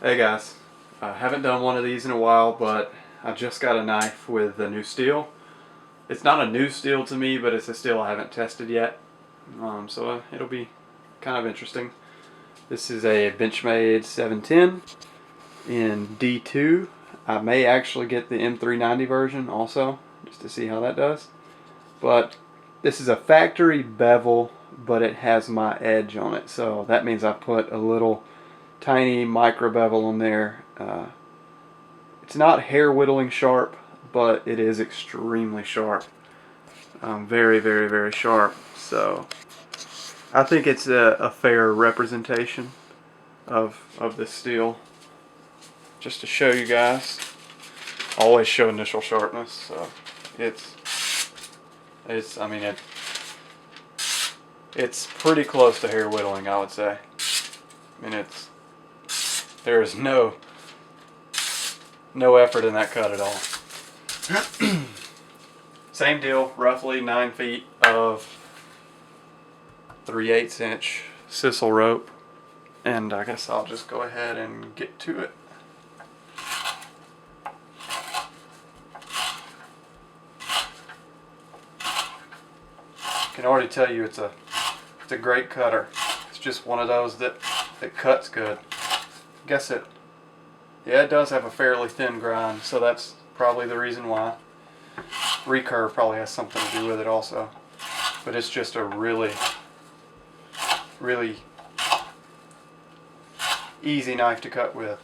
Hey guys, I haven't done one of these in a while, but I just got a knife with a new steel. It's not a new steel to me, but it's a steel I haven't tested yet, so it'll be kind of interesting. This is a Benchmade 710 in D2. I may actually get the M390 version also, just to see how that does. But this is a factory bevel, but it has my edge on it, so that means I put a little tiny micro bevel on there. It's not hair whittling sharp, but it is extremely sharp. Very, very, very sharp. So I think it's a fair representation of this steel. Just to show you guys, I always show initial sharpness. So it's pretty close to hair whittling, I would say. I mean, there is no effort in that cut at all. Same deal, roughly 9 feet of 3/8 inch sisal rope, and I guess I'll just go ahead and get to it. I can already tell you it's a great cutter. It's just one of those that cuts good. Yeah, it does have a fairly thin grind, so that's probably the reason why. Recurve probably has something to do with it also. But it's just a really, really easy knife to cut with.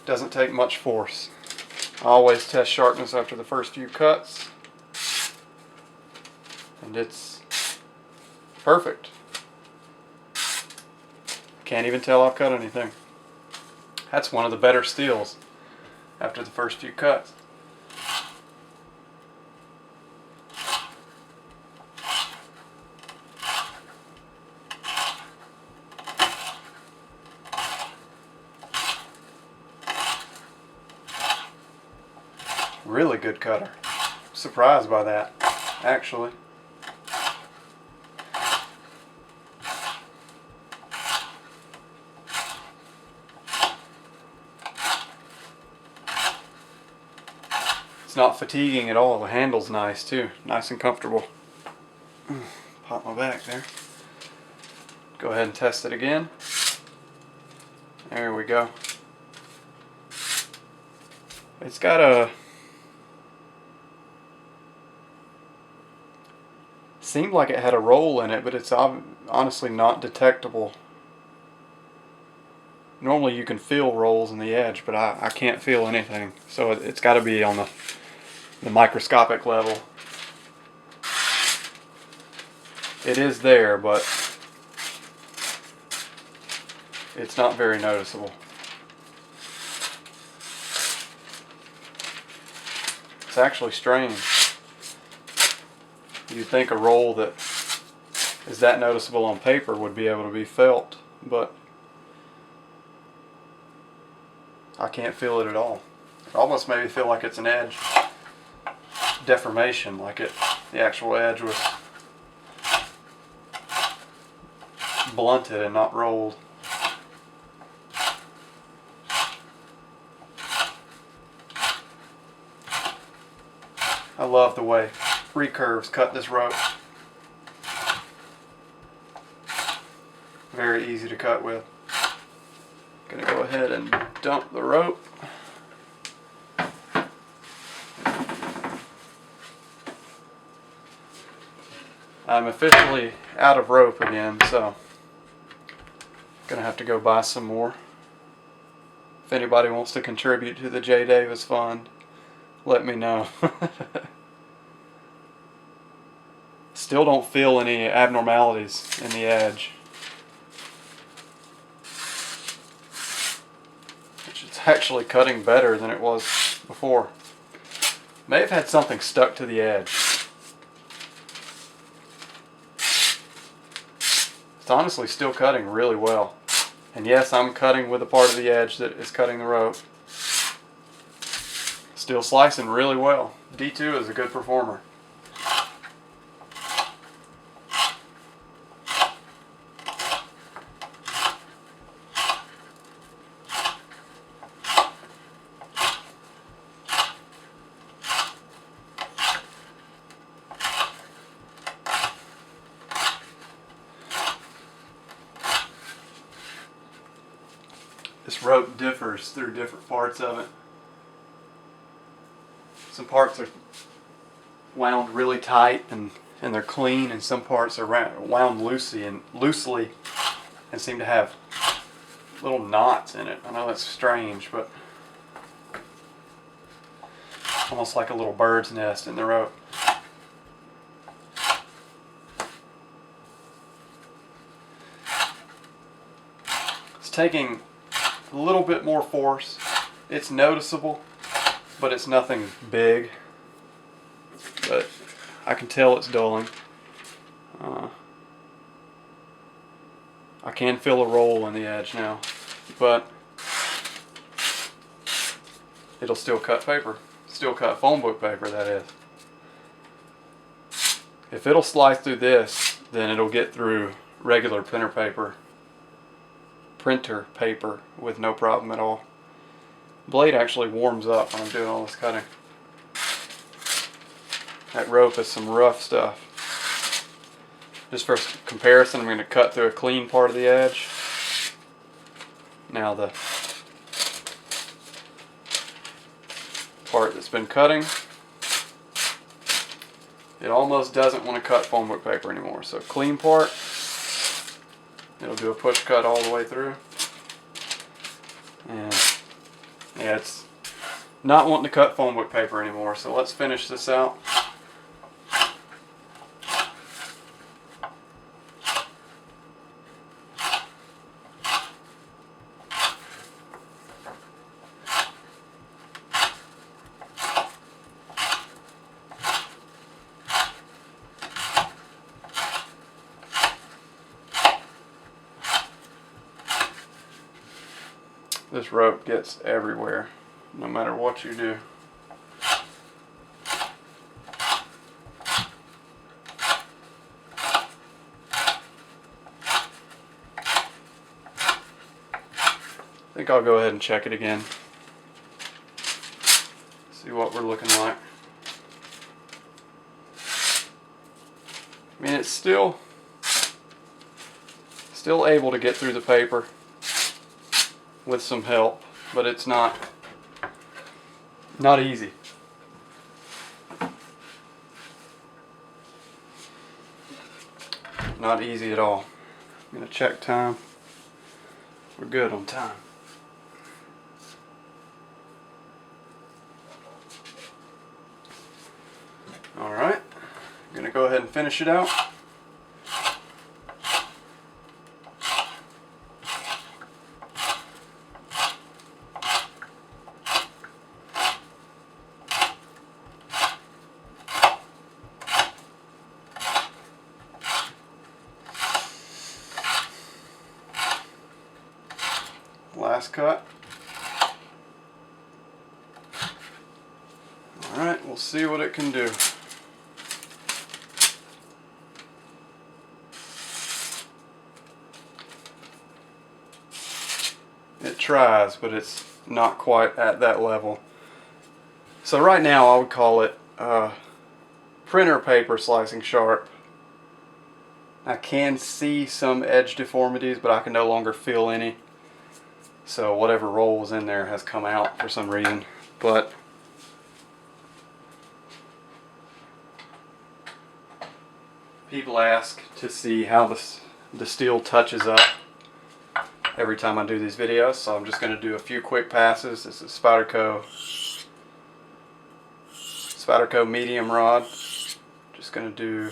Doesn't take much force. I always test sharpness after the first few cuts, and it's perfect. Can't even tell I've cut anything. That's one of the better steels after the first few cuts. Really good cutter. Surprised by that, actually. It's not fatiguing at all. The handle's nice too. Nice and comfortable. Pop my back there. Go ahead and test it again. There we go. It's got seemed like it had a roll in it, but it's honestly not detectable. Normally you can feel rolls in the edge, but I can't feel anything. So it's got to be on the microscopic level. It is there, but it's not very noticeable. It's actually strange. You'd think a roll that is that noticeable on paper would be able to be felt, but I can't feel it at all. It almost made me feel like it's an edge deformation, like the actual edge was blunted and not rolled. I love the way recurves cut this rope. Very easy to cut with. Gonna go ahead and dump the rope. I'm officially out of rope again, so gonna have to go buy some more. If anybody wants to contribute to the J. Davis Fund, let me know. Still don't feel any abnormalities in the edge. It's actually cutting better than it was before. May have had something stuck to the edge. It's honestly still cutting really well. And yes, I'm cutting with a part of the edge that is cutting the rope. Still slicing really well. D2 is a good performer. this rope differs through different parts of it. Some parts are wound really tight and they're clean, and some parts are wound loosely and seem to have little knots in it. I know that's strange, but almost like a little bird's nest in the rope. It's taking a little bit more force. It's noticeable, but it's nothing big. But I can tell it's dulling. I can feel a roll in the edge now, but it'll still cut paper. Still cut phone book paper, that is. If it'll slice through this, then it'll get through regular printer paper with no problem at all. Blade actually warms up when I'm doing all this cutting. That rope is some rough stuff. Just for comparison, I'm going to cut through a clean part of the edge. Now the part that's been cutting, it almost doesn't want to cut phone book paper anymore. So clean part, it'll do a push cut all the way through. And yeah, it's not wanting to cut phone book paper anymore. So let's finish this out. This rope gets everywhere, no matter what you do. I think I'll go ahead and check it again. See what we're looking like. I mean, it's still able to get through the paper with some help, but it's not easy. Not easy at all. I'm gonna check time. We're good on time. All right, I'm gonna go ahead and finish it out. Last cut. Alright, we'll see what it can do. It tries, but it's not quite at that level. So right now I would call it printer paper slicing sharp. I can see some edge deformities, but I can no longer feel any. So whatever roll was in there has come out for some reason. But people ask to see how the steel touches up every time I do these videos, so I'm just going to do a few quick passes. This is Spyderco medium rod. Just going to do a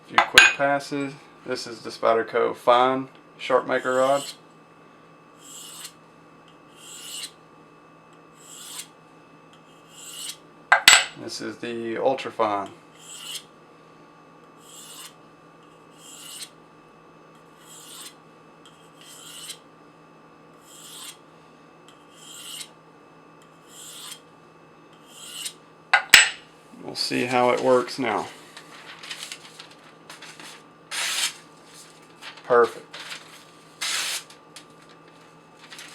few quick passes. This is the Spyderco fine sharp maker rod. This is the ultra fine. We'll see how it works now. Perfect.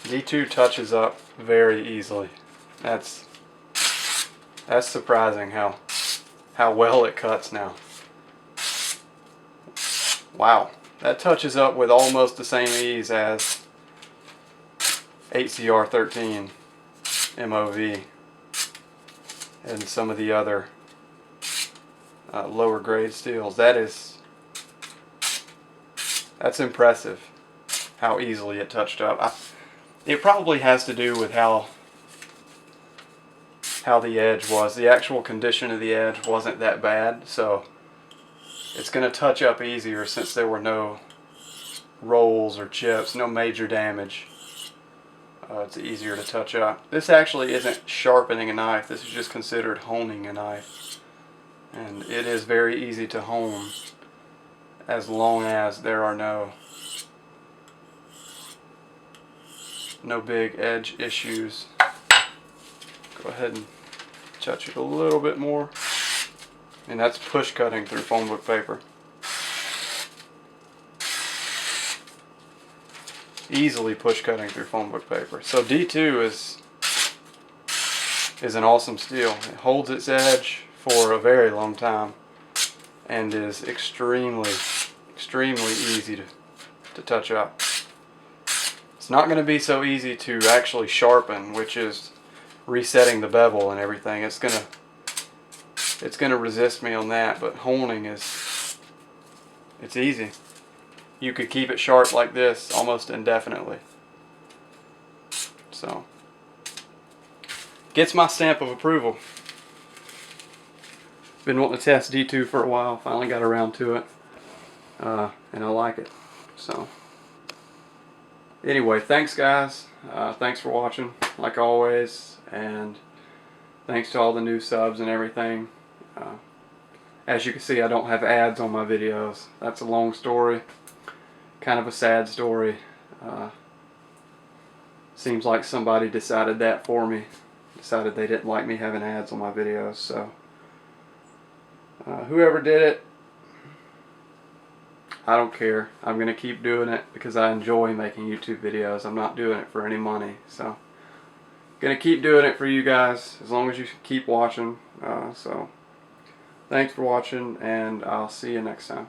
D2 touches up very easily. That's surprising how well it cuts now. Wow, that touches up with almost the same ease as 8CR13 MOV and some of the other lower grade steels. That's impressive how easily it touched up. It probably has to do with how the edge was. The actual condition of the edge wasn't that bad, so it's going to touch up easier since there were no rolls or chips, no major damage. It's easier to touch up. This actually isn't sharpening a knife. This is just considered honing a knife. And it is very easy to hone as long as there are no big edge issues. Go ahead and touch it a little bit more. And that's push cutting through phone book paper. Easily push cutting through phone book paper. So D2 is an awesome steel. It holds its edge for a very long time and is extremely easy to touch up. It's not going to be so easy to actually sharpen, which is resetting the bevel and everything. It's gonna resist me on that, but honing it's easy. You could keep it sharp like this almost indefinitely. So, gets my stamp of approval. Been wanting to test D2 for a while, finally got around to it, and I like it. So, anyway, thanks guys. Thanks for watching, like always, and thanks to all the new subs and everything. As you can see, I don't have ads on my videos. That's a long story, kind of a sad story. Seems like somebody decided that for me, decided they didn't like me having ads on my videos. So whoever did it, I don't care. I'm going to keep doing it because I enjoy making YouTube videos. I'm not doing it for any money. So going to keep doing it for you guys as long as you keep watching. So thanks for watching, and I'll see you next time.